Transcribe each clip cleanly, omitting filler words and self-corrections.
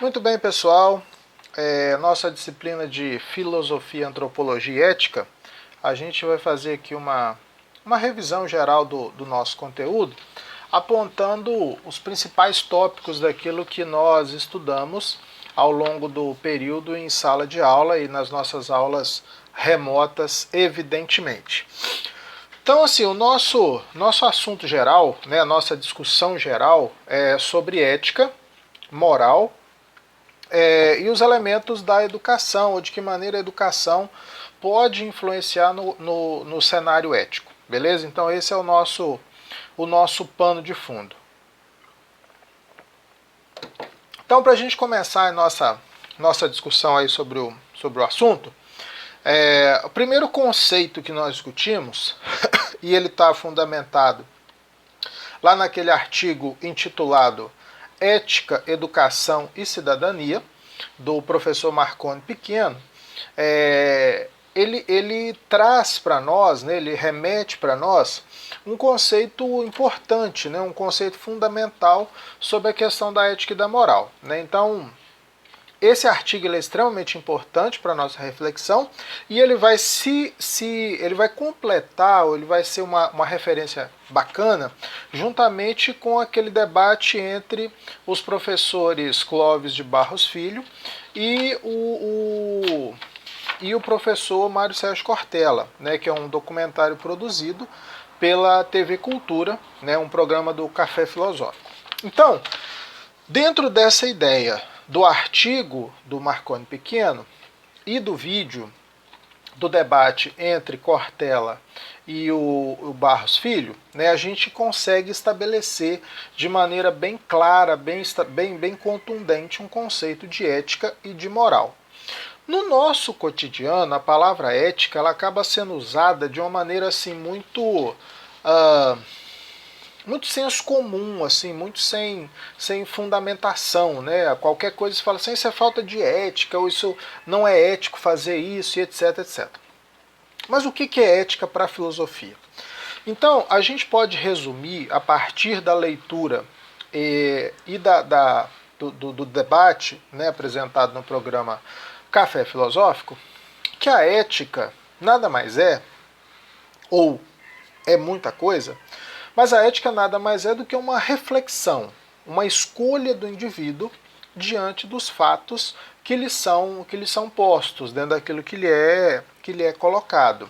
Muito bem, pessoal. Nossa disciplina de Filosofia, Antropologia e Ética, a gente vai fazer aqui uma revisão geral do nosso conteúdo, apontando os principais tópicos daquilo que nós estudamos ao longo do período em sala de aula e nas nossas aulas remotas, evidentemente. Então, assim, o nosso assunto geral, né, a nossa discussão geral é sobre ética, moral e os elementos da educação, ou de que maneira a educação pode influenciar no cenário ético, beleza? Então esse é o nosso pano de fundo. Então, para a gente começar a nossa discussão aí sobre o assunto, o primeiro conceito que nós discutimos, e ele está fundamentado lá naquele artigo intitulado Ética, Educação e Cidadania, do professor Marconi Pequeno, ele traz para nós, né, ele remete para nós um conceito importante, né, um conceito fundamental sobre a questão da ética e da moral. Né? Então, esse artigo é extremamente importante para a nossa reflexão e ele vai ele vai completar, ou ele vai ser uma referência bacana, juntamente com aquele debate entre os professores Clóvis de Barros Filho e o professor Mário Sérgio Cortella, né, que é um documentário produzido pela TV Cultura, né, um programa do Café Filosófico. Então, dentro dessa ideia do artigo do Marconi Pequeno e do vídeo do debate entre Cortella e o Barros Filho, né, a gente consegue estabelecer de maneira bem clara, bem contundente, um conceito de ética e de moral. No nosso cotidiano, a palavra ética ela acaba sendo usada de uma maneira assim muito senso comum, assim, muito sem fundamentação, né? Qualquer coisa se fala assim, isso é falta de ética, ou isso não é ético fazer isso, e etc, etc. Mas o que é ética para a filosofia? Então, a gente pode resumir, a partir da leitura e do debate, né, apresentado no programa Café Filosófico, que a ética nada mais é, ou é muita coisa, mas a ética nada mais é do que uma reflexão, uma escolha do indivíduo diante dos fatos que lhe são postos, dentro daquilo que lhe é colocado.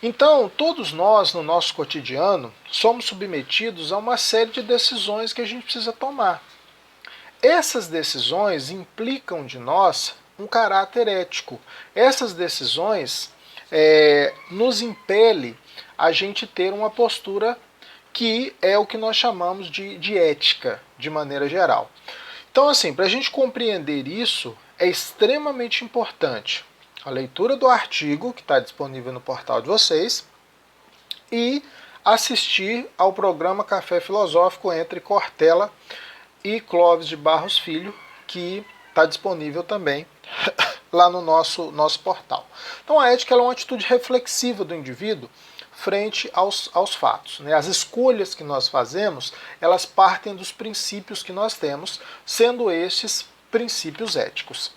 Então, todos nós, no nosso cotidiano, somos submetidos a uma série de decisões que a gente precisa tomar. Essas decisões implicam de nós um caráter ético. Essas decisões nos impelem a gente ter uma postura que é o que nós chamamos de ética, de maneira geral. Então, assim, para a gente compreender isso, é extremamente importante a leitura do artigo, que está disponível no portal de vocês, e assistir ao programa Café Filosófico entre Cortella e Clóvis de Barros Filho, que está disponível também lá no nosso portal. Então, a ética é uma atitude reflexiva do indivíduo frente aos fatos. Né? As escolhas que nós fazemos, elas partem dos princípios que nós temos, sendo estes princípios éticos.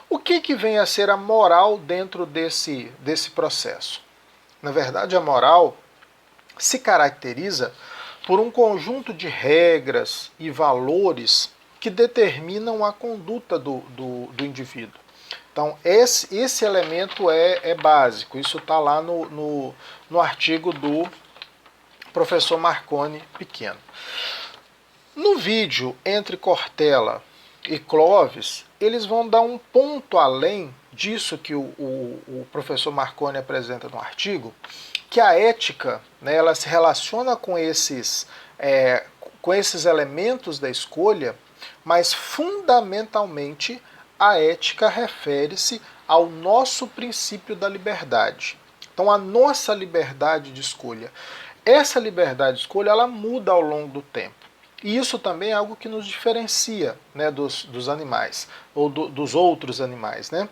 O que vem a ser a moral dentro desse processo? Na verdade, a moral se caracteriza por um conjunto de regras e valores que determinam a conduta do indivíduo. Então, esse elemento é básico, isso está lá no artigo do professor Marconi Pequeno. No vídeo entre Cortella e Clóvis, eles vão dar um ponto além disso que o professor Marconi apresenta no artigo, que a ética, né, ela se relaciona com esses elementos da escolha, mas fundamentalmente a ética refere-se ao nosso princípio da liberdade. Então, a nossa liberdade de escolha. Essa liberdade de escolha ela muda ao longo do tempo. E isso também é algo que nos diferencia, né, dos animais, ou dos outros animais. Né?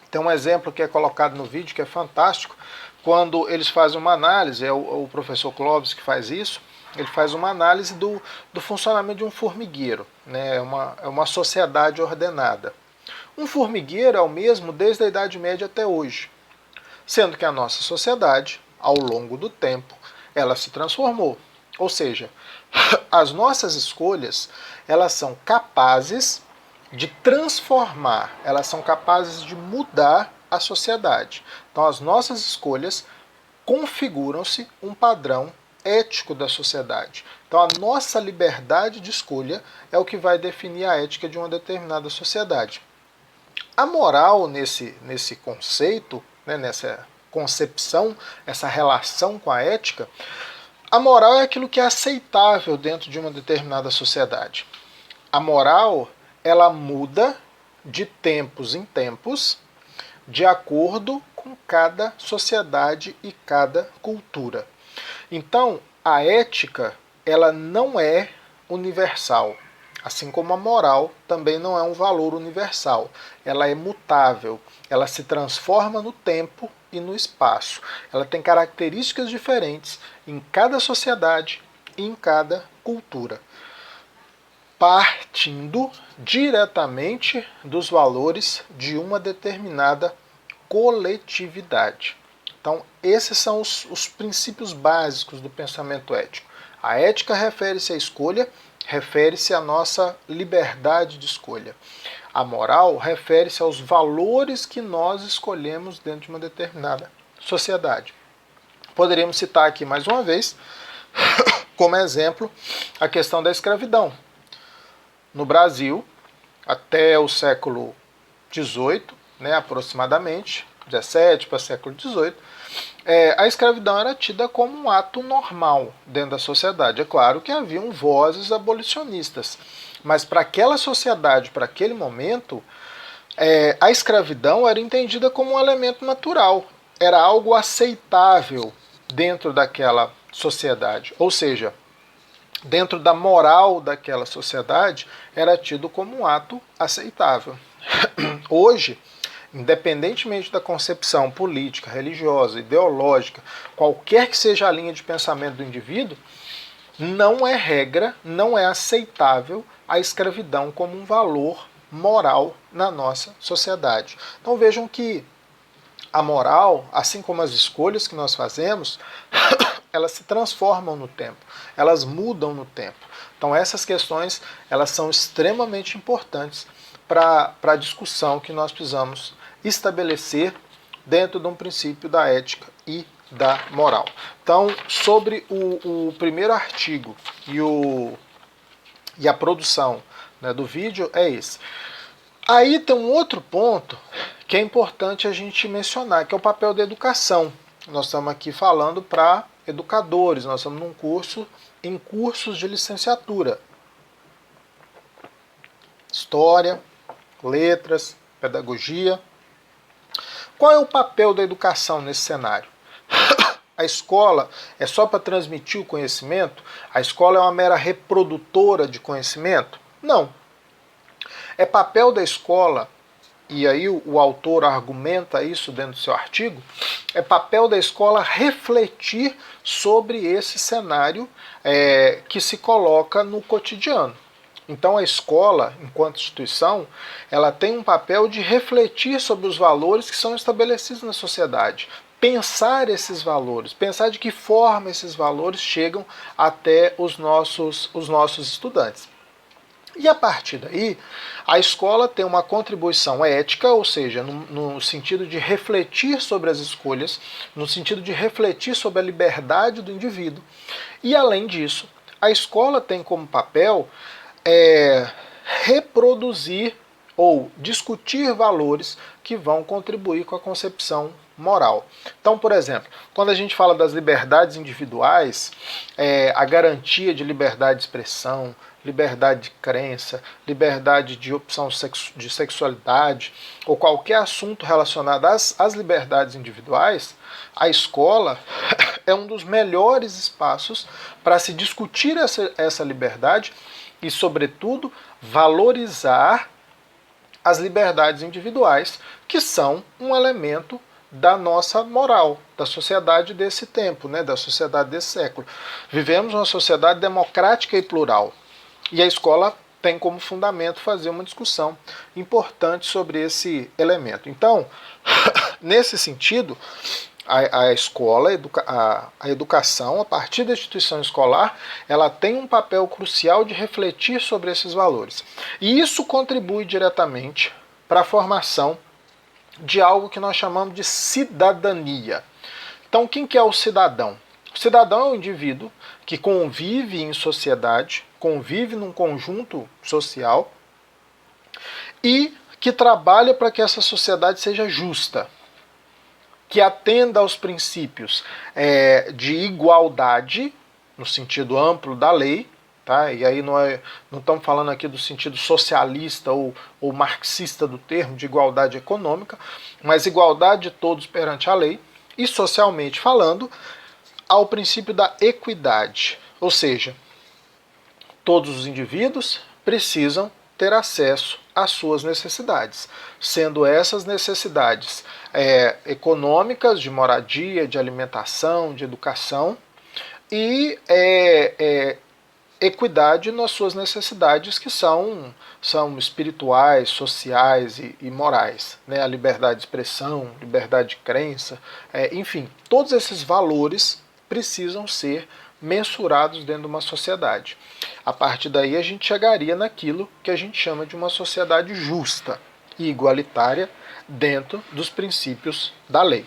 Tem um exemplo que é colocado no vídeo que é fantástico, quando eles fazem uma análise, é o professor Clóvis que faz isso, ele faz uma análise do funcionamento de um formigueiro. né? É uma sociedade ordenada. Um formigueiro é o mesmo desde a Idade Média até hoje, sendo que a nossa sociedade, ao longo do tempo, ela se transformou. Ou seja, as nossas escolhas, elas são capazes de transformar, elas são capazes de mudar a sociedade. Então, as nossas escolhas configuram-se um padrão ético da sociedade. Então, a nossa liberdade de escolha é o que vai definir a ética de uma determinada sociedade. A moral nesse conceito, né, nessa concepção, essa relação com a ética, a moral é aquilo que é aceitável dentro de uma determinada sociedade. A moral, ela muda de tempos em tempos, de acordo com cada sociedade e cada cultura. Então, a ética, ela não é universal. Assim como a moral também não é um valor universal. Ela é mutável, ela se transforma no tempo e no espaço. Ela tem características diferentes em cada sociedade e em cada cultura, partindo diretamente dos valores de uma determinada coletividade. Então, esses são os princípios básicos do pensamento ético. A ética refere-se à escolha, refere-se à nossa liberdade de escolha. A moral refere-se aos valores que nós escolhemos dentro de uma determinada sociedade. Poderíamos citar aqui mais uma vez, como exemplo, a questão da escravidão. No Brasil, até o século XVIII, né, aproximadamente, 17 para o século XVIII, a escravidão era tida como um ato normal dentro da sociedade. É claro que haviam vozes abolicionistas, mas para aquela sociedade, para aquele momento, a escravidão era entendida como um elemento natural, era algo aceitável dentro daquela sociedade. Ou seja, dentro da moral daquela sociedade, era tido como um ato aceitável. Hoje, independentemente da concepção política, religiosa, ideológica, qualquer que seja a linha de pensamento do indivíduo, não é regra, não é aceitável a escravidão como um valor moral na nossa sociedade. Então vejam que a moral, assim como as escolhas que nós fazemos, elas se transformam no tempo, elas mudam no tempo. Então essas questões, elas são extremamente importantes para a discussão que nós precisamos estabelecer dentro de um princípio da ética e da moral. Então, sobre o primeiro artigo e a produção, né, do vídeo é esse. Aí tem um outro ponto que é importante a gente mencionar, que é o papel da educação. Nós estamos aqui falando para educadores, nós estamos em cursos de licenciatura. História, letras, pedagogia. Qual é o papel da educação nesse cenário? A escola é só para transmitir o conhecimento? A escola é uma mera reprodutora de conhecimento? Não. É papel da escola, e aí o autor argumenta isso dentro do seu artigo, é papel da escola refletir sobre esse cenário que se coloca no cotidiano. Então a escola, enquanto instituição, ela tem um papel de refletir sobre os valores que são estabelecidos na sociedade. Pensar esses valores, pensar de que forma esses valores chegam até os nossos estudantes. E a partir daí, a escola tem uma contribuição ética, ou seja, no sentido de refletir sobre as escolhas, no sentido de refletir sobre a liberdade do indivíduo. E além disso, a escola tem como papel reproduzir ou discutir valores que vão contribuir com a concepção moral. Então, por exemplo, quando a gente fala das liberdades individuais, a garantia de liberdade de expressão, liberdade de crença, liberdade de opção de sexualidade, ou qualquer assunto relacionado às liberdades individuais, a escola é um dos melhores espaços para se discutir essa liberdade e, sobretudo, valorizar as liberdades individuais, que são um elemento da nossa moral, da sociedade desse tempo, né, da sociedade desse século. Vivemos uma sociedade democrática e plural. E a escola tem como fundamento fazer uma discussão importante sobre esse elemento. Então, nesse sentido, a escola, a educação, a partir da instituição escolar, ela tem um papel crucial de refletir sobre esses valores. E isso contribui diretamente para a formação de algo que nós chamamos de cidadania. Então, quem que é o cidadão? O cidadão é um indivíduo que convive em sociedade, convive num conjunto social e que trabalha para que essa sociedade seja justa, que atenda aos princípios de igualdade, no sentido amplo da lei, tá? E aí não estamos falando aqui do sentido socialista ou marxista do termo, de igualdade econômica, mas igualdade de todos perante a lei, e socialmente falando, ao princípio da equidade, ou seja, todos os indivíduos precisam ter acesso às suas necessidades, sendo essas necessidades econômicas, de moradia, de alimentação, de educação, e equidade nas suas necessidades que são espirituais, sociais e morais, né? A liberdade de expressão, liberdade de crença, enfim, todos esses valores precisam ser mensurados dentro de uma sociedade. A partir daí a gente chegaria naquilo que a gente chama de uma sociedade justa e igualitária dentro dos princípios da lei.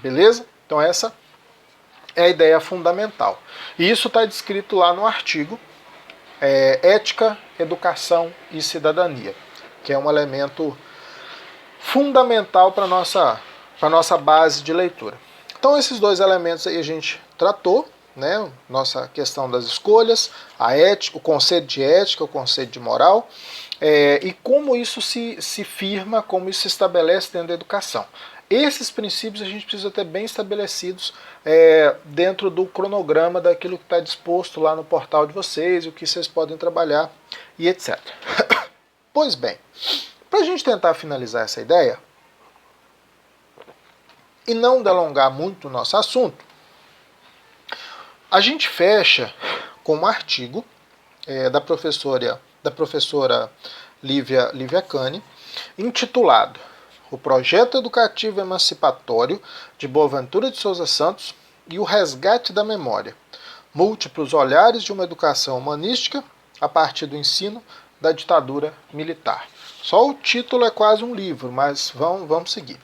Beleza? Então essa é a ideia fundamental. E isso está descrito lá no artigo Ética, Educação e Cidadania, que é um elemento fundamental para a nossa base de leitura. Então esses dois elementos aí a gente tratou, né? Nossa questão das escolhas, a ética, o conceito de ética, o conceito de moral, e como isso se firma, como isso se estabelece dentro da educação. Esses princípios a gente precisa ter bem estabelecidos dentro do cronograma daquilo que está disposto lá no portal de vocês, o que vocês podem trabalhar e etc. Pois bem, para a gente tentar finalizar essa ideia e não delongar muito o nosso assunto, a gente fecha com um artigo da professora Lívia Cane, intitulado O Projeto Educativo Emancipatório de Boaventura de Souza Santos e o Resgate da Memória, múltiplos olhares de uma educação humanística a partir do ensino da ditadura militar. Só o título é quase um livro, mas vamos seguir.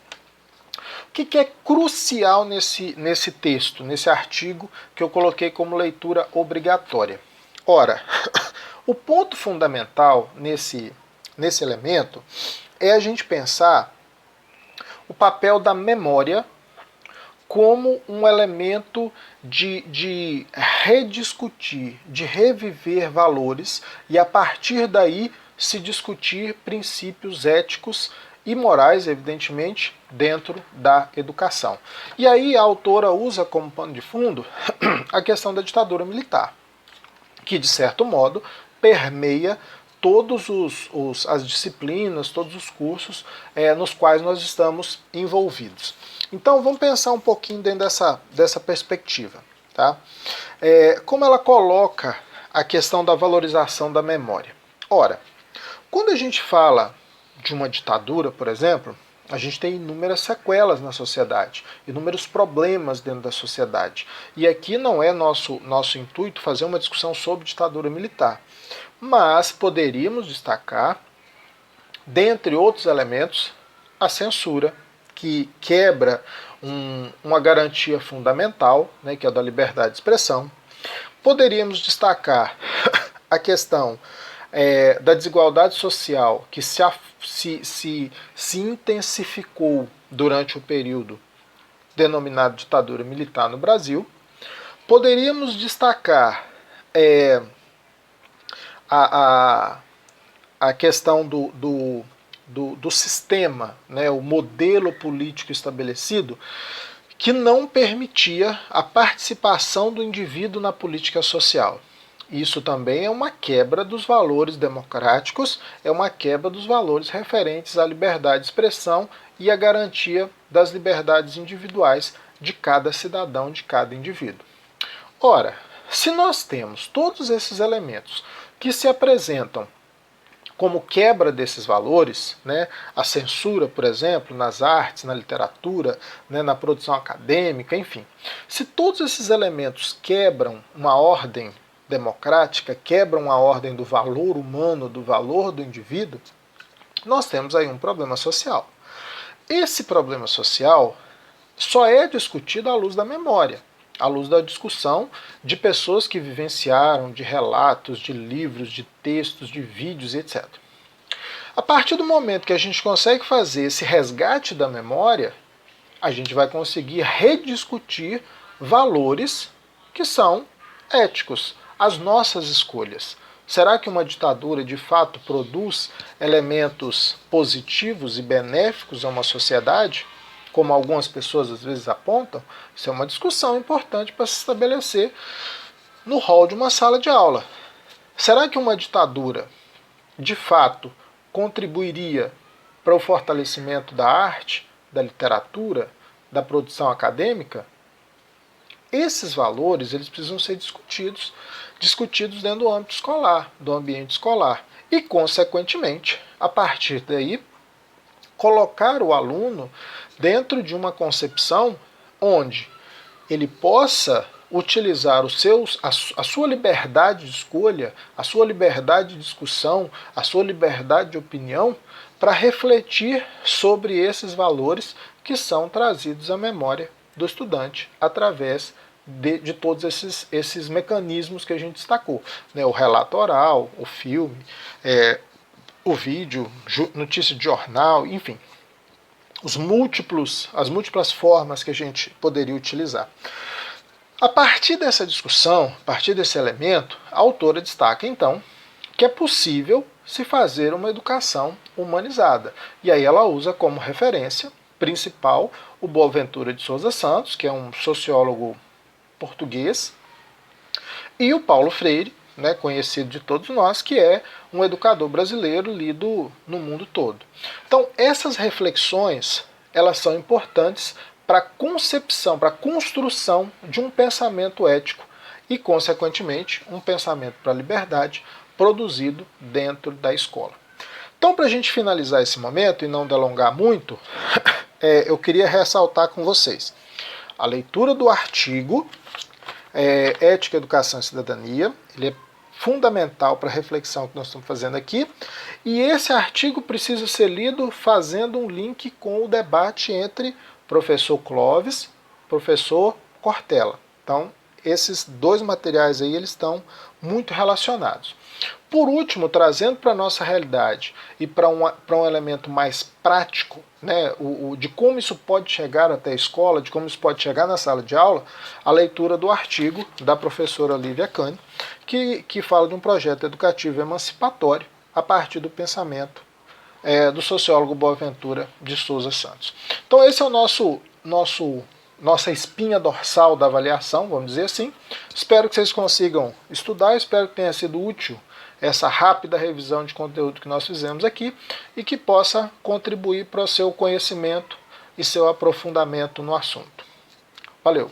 O que é crucial nesse texto, nesse artigo que eu coloquei como leitura obrigatória? Ora, o ponto fundamental nesse elemento é a gente pensar o papel da memória como um elemento de rediscutir, de reviver valores e a partir daí se discutir princípios éticos e morais, evidentemente, dentro da educação. E aí a autora usa como pano de fundo a questão da ditadura militar, que de certo modo permeia todas as disciplinas, todos os cursos nos quais nós estamos envolvidos. Então vamos pensar um pouquinho dentro dessa perspectiva. Tá? Como ela coloca a questão da valorização da memória? Ora, quando a gente fala de uma ditadura, por exemplo, a gente tem inúmeras sequelas na sociedade, inúmeros problemas dentro da sociedade. E aqui não é nosso intuito fazer uma discussão sobre ditadura militar, mas poderíamos destacar, dentre outros elementos, a censura, que quebra uma garantia fundamental, né, que é a da liberdade de expressão. Poderíamos destacar a questão da desigualdade social, que se intensificou durante o período denominado ditadura militar no Brasil. Poderíamos destacar a questão do sistema, né, o modelo político estabelecido, que não permitia a participação do indivíduo na política social. Isso também é uma quebra dos valores democráticos, é uma quebra dos valores referentes à liberdade de expressão e à garantia das liberdades individuais de cada cidadão, de cada indivíduo. Ora, se nós temos todos esses elementos que se apresentam como quebra desses valores, né, a censura, por exemplo, nas artes, na literatura, né, na produção acadêmica, enfim. Se todos esses elementos quebram uma ordem democrática, quebram a ordem do valor humano, do valor do indivíduo, nós temos aí um problema social. Esse problema social só é discutido à luz da memória, à luz da discussão de pessoas que vivenciaram, de relatos, de livros, de textos, de vídeos, etc. A partir do momento que a gente consegue fazer esse resgate da memória, a gente vai conseguir rediscutir valores que são éticos, as nossas escolhas. Será que uma ditadura de fato produz elementos positivos e benéficos a uma sociedade? Como algumas pessoas às vezes apontam, isso é uma discussão importante para se estabelecer no hall de uma sala de aula. Será que uma ditadura, de fato, contribuiria para o fortalecimento da arte, da literatura, da produção acadêmica? Esses valores eles precisam ser discutidos dentro do âmbito escolar, do ambiente escolar. E, consequentemente, a partir daí, colocar o aluno dentro de uma concepção onde ele possa utilizar a sua liberdade de escolha, a sua liberdade de discussão, a sua liberdade de opinião para refletir sobre esses valores que são trazidos à memória do estudante através de todos esses mecanismos que a gente destacou, né? O relato oral, o filme, o vídeo, notícia de jornal, enfim, as múltiplas formas que a gente poderia utilizar. A partir dessa discussão, a partir desse elemento, a autora destaca então que é possível se fazer uma educação humanizada. E aí ela usa como referência principal o Boaventura de Souza Santos, que é um sociólogo português, e o Paulo Freire, né, conhecido de todos nós, que é um educador brasileiro lido no mundo todo. Então, essas reflexões, elas são importantes para a concepção, para a construção de um pensamento ético e, consequentemente, um pensamento para a liberdade produzido dentro da escola. Então, para a gente finalizar esse momento e não delongar muito, eu queria ressaltar com vocês a leitura do artigo Ética, Educação e Cidadania. Ele é fundamental para a reflexão que nós estamos fazendo aqui, e esse artigo precisa ser lido fazendo um link com o debate entre professor Clóvis e professor Cortella. Então, esses dois materiais aí, eles estão muito relacionados. Por último, trazendo para a nossa realidade e para um elemento mais prático, né, de como isso pode chegar até a escola, de como isso pode chegar na sala de aula, a leitura do artigo da professora Lívia Cane, que fala de um projeto educativo emancipatório a partir do pensamento do sociólogo Boaventura de Souza Santos. Então esse é o nossa espinha dorsal da avaliação, vamos dizer assim. Espero que vocês consigam estudar, espero que tenha sido útil essa rápida revisão de conteúdo que nós fizemos aqui e que possa contribuir para o seu conhecimento e seu aprofundamento no assunto. Valeu!